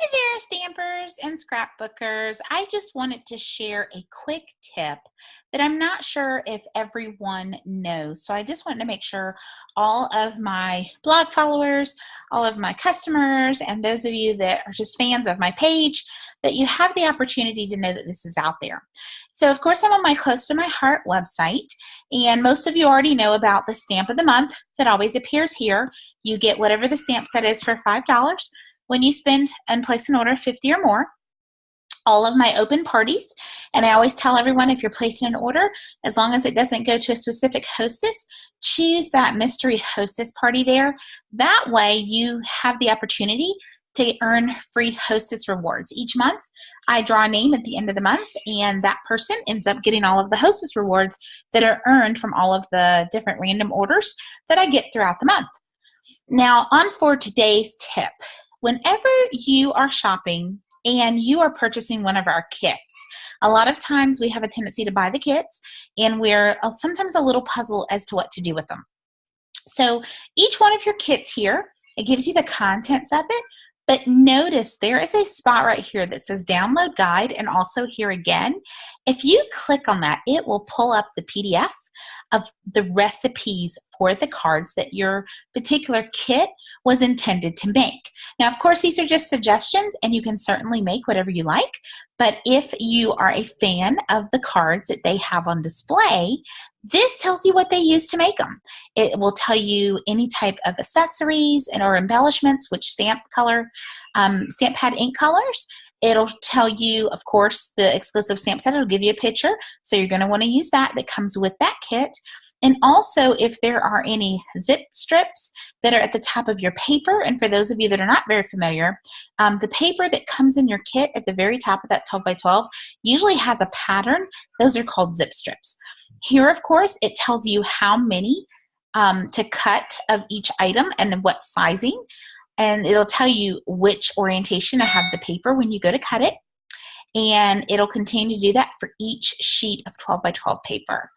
Hi there, stampers and scrapbookers. I just wanted to share a quick tip that I'm not sure if everyone knows. So I just wanted to make sure all of my blog followers, all of my customers, and those of you that are just fans of my page, that you have the opportunity to know that this is out there. So of course, I'm on my Close to My Heart website, and most of you already know about the stamp of the month that always appears here. You get whatever the stamp set is for $5. When you spend and place an order of 50 or more, all of my open parties, and I always tell everyone if you're placing an order, as long as it doesn't go to a specific hostess, choose that mystery hostess party there. That way you have the opportunity to earn free hostess rewards. Each month, I draw a name at the end of the month, and that person ends up getting all of the hostess rewards that are earned from all of the different random orders that I get throughout the month. Now, on for today's tip. Whenever you are shopping and you are purchasing one of our kits, a lot of times we have a tendency to buy the kits and we're sometimes a little puzzled as to what to do with them. So each one of your kits here, it gives you the contents of it, but notice there is a spot right here that says download guide, and also here again. If you click on that, it will pull up the PDF of the recipes for the cards that your particular kit was intended to make. Now, of course, these are just suggestions and you can certainly make whatever you like, but if you are a fan of the cards that they have on display, this tells you what they use to make them. It will tell you any type of accessories and or embellishments, which stamp color, stamp pad ink colors. It'll tell you, of course, the exclusive stamp set. It'll give you a picture, so you're going to want to use that comes with that kit. And also, if there are any zip strips that are at the top of your paper, and for those of you that are not very familiar, the paper that comes in your kit at the very top of that 12 by 12 usually has a pattern. Those are called zip strips. Here, of course, it tells you how many to cut of each item and what sizing. And it'll tell you which orientation to have the paper when you go to cut it. And it'll continue to do that for each sheet of 12 by 12 paper,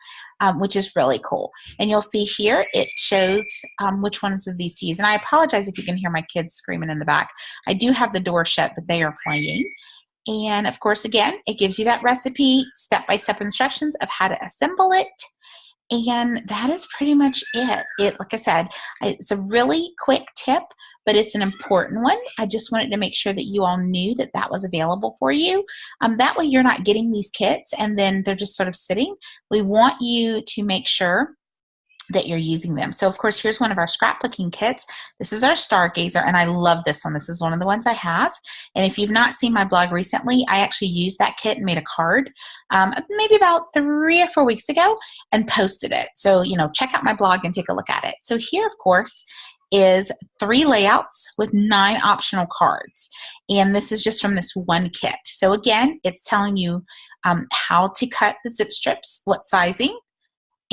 which is really cool. And you'll see here, it shows which ones of these to use. And I apologize if you can hear my kids screaming in the back. I do have the door shut, but they are playing. And of course, again, it gives you that recipe, step-by-step instructions of how to assemble it. And that is pretty much it. Like I said, it's a really quick tip, but it's an important one. I just wanted to make sure that you all knew that that was available for you. That way you're not getting these kits and then they're just sort of sitting. We want you to make sure that you're using them. So of course, here's one of our scrapbooking kits. This is our Stargazer, and I love this one. This is one of the ones I have. And if you've not seen my blog recently, I actually used that kit and made a card maybe about 3 or 4 weeks ago and posted it. So, check out my blog and take a look at it. So here, of course, is 3 layouts with 9 optional cards. And this is just from this one kit. So again, it's telling you how to cut the zip strips, what sizing,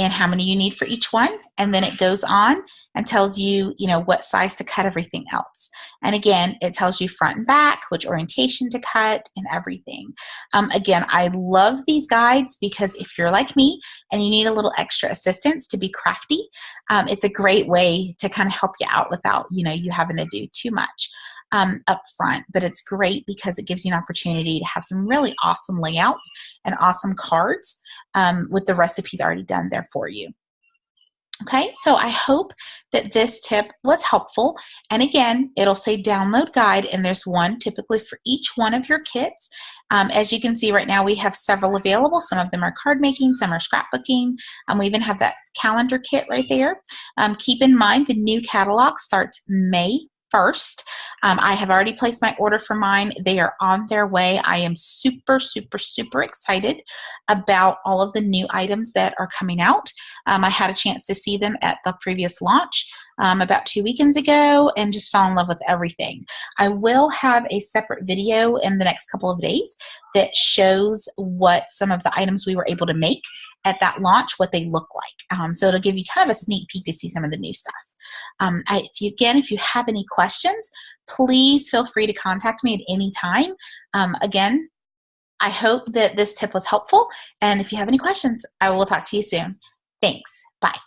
and how many you need for each one. And then it goes on and tells you, what size to cut everything else. And again, it tells you front and back, which orientation to cut, and everything. Again, I love these guides because if you're like me and you need a little extra assistance to be crafty, it's a great way to kind of help you out without, you having to do too much up front. But it's great because it gives you an opportunity to have some really awesome layouts and awesome cards with the recipes already done there for you. Okay, so I hope that this tip was helpful. And again, it'll say download guide, and there's one typically for each one of your kits. As you can see right now, we have several available. Some of them are card making, some are scrapbooking. We even have that calendar kit right there. Keep in mind, the new catalog starts May 1st. I have already placed my order for mine. They are on their way. I am super, super, super excited about all of the new items that are coming out. I had a chance to see them at the previous launch about 2 weekends ago and just fell in love with everything. I will have a separate video in the next couple of days that shows what some of the items we were able to make at that launch, what they look like. So it'll give you kind of a sneak peek to see some of the new stuff. If you have any questions, please feel free to contact me at any time. Again, I hope that this tip was helpful. And if you have any questions, I will talk to you soon. Thanks. Bye.